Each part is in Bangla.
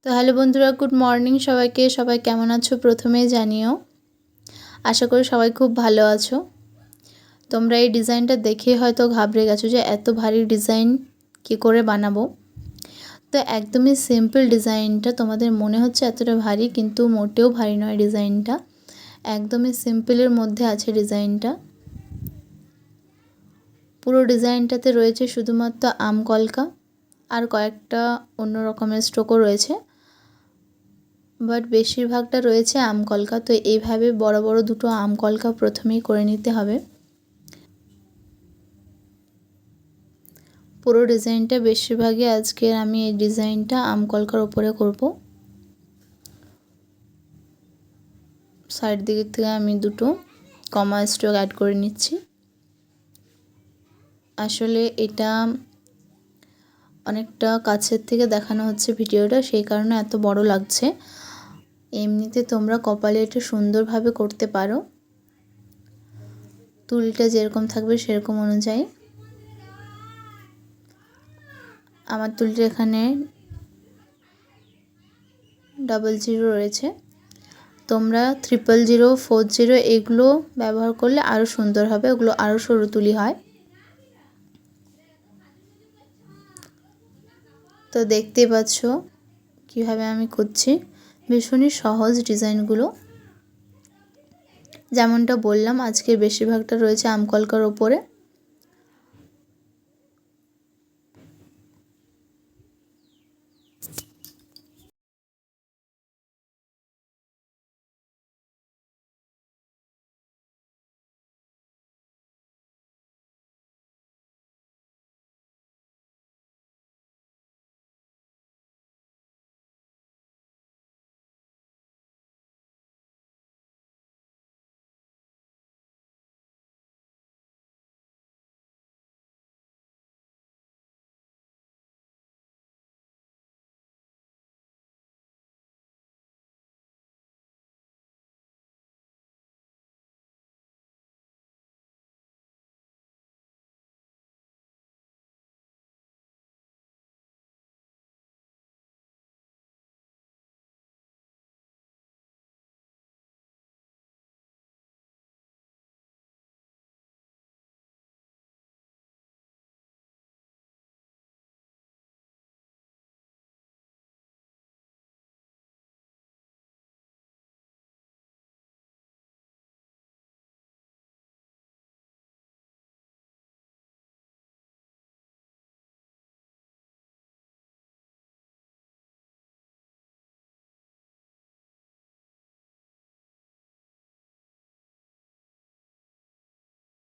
তো হ্যালো বন্ধুরা, গুড মর্নিং সবাইকে। সবাই কেমন আছো প্রথমেই জানিও। আশা করি সবাই খুব ভালো আছো। তোমরা এই ডিজাইনটা দেখে হয়তো ঘাবড়ে গেছো যে এত ভারী ডিজাইন কি করে বানাবো। তো একদমই সিম্পল ডিজাইনটা, তোমাদের মনে হচ্ছে এতটা ভারী, কিন্তু মোটেও ভারী নয়। ডিজাইনটা একদমই সিম্পলের মধ্যে আছে। ডিজাইনটা পুরো ডিজাইনটাতে রয়েছে শুধুমাত্র আম কলকা আর কয়েকটা অন্য রকমের স্ট্রোকও রয়েছে, বাট বেশিরভাগটা রয়েছে আম কলকা। তো এইভাবে বড় বড় দুটো আম কলকা প্রথমেই করে নিতে হবে। পুরো ডিজাইনটা বেশিরভাগই আজকের আমি এই ডিজাইনটা আম কলকার উপরে করব। সাইড দিক থেকে আমি দুটো কমা স্ট্রোক অ্যাড করে নিচ্ছি। আসলে এটা অনেকটা কাছের থেকে দেখানো হচ্ছে ভিডিওটা, সেই কারণে এত বড় লাগছে। এমনিতে তোমরা কপালে এটা সুন্দরভাবে করতে পারো, তুলিটা যেরকম থাকবে সেরকম অনুযায়ী। আমার তুলিটা এখানে 00 রয়েছে, তোমরা 000, 40 এগুলো ব্যবহার করলে আরও সুন্দর হবে। ওগুলো আরও সরু তুলি হয়। তো দেখতেই পাচ্ছ কীভাবে আমি করছি। ভীষণই সহজ ডিজাইনগুলো। যেমনটা বললাম, আজকের বেশিরভাগটা রয়েছে আম কলকার ওপরে।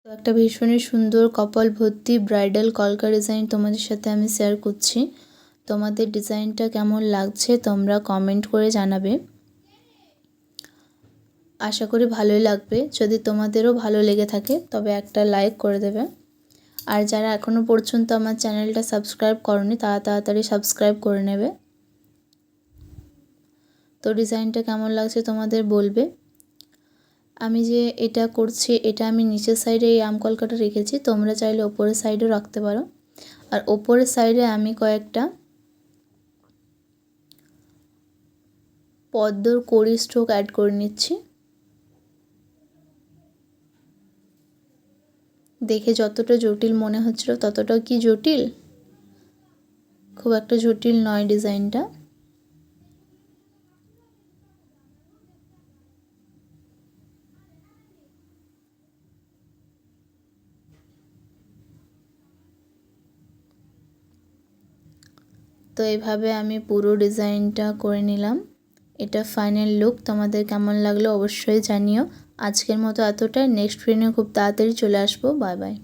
তো একটা ভীষণই সুন্দর কপাল ভর্তি ব্রাইডাল কলকা ডিজাইন তোমাদের সাথে আমি শেয়ার করছি। তোমাদের ডিজাইনটা কেমন লাগছে তোমরা কমেন্ট করে জানাবে। আশা করি ভালোই লাগবে। যদি তোমাদেরও ভালো লেগে থাকে তবে একটা লাইক করে দেবে। আর যারা এখনও পর্যন্ত আমার চ্যানেলটা সাবস্ক্রাইব করনি তারা তাড়াতাড়ি সাবস্ক্রাইব করে নেবে। তো ডিজাইনটা কেমন লাগছে তোমাদের বলবে। আমি যে এটা করছি, এটা আমি নিচের সাইডে এই আম কলকাটা রেখেছি, তোমরা চাইলে ওপরের সাইডেও রাখতে পারো। আর ওপরের সাইডে আমি কয়েকটা পদ্মর কড়ি স্ট্রোক অ্যাড করে নিচ্ছি। দেখে যতটা জটিল মনে হচ্ছিল ততটাও কি জটিল? খুব একটা জটিল নয় ডিজাইনটা। তো এইভাবে আমি পুরো ডিজাইনটা করে নিলাম। এটা ফাইনাল লুক। তোমাদের কেমন লাগলো অবশ্যই জানিও। আজকের মতো এতটাই। নেক্সট ভিডিও খুব তাড়াতাড়ি চলে আসবো। Bye bye.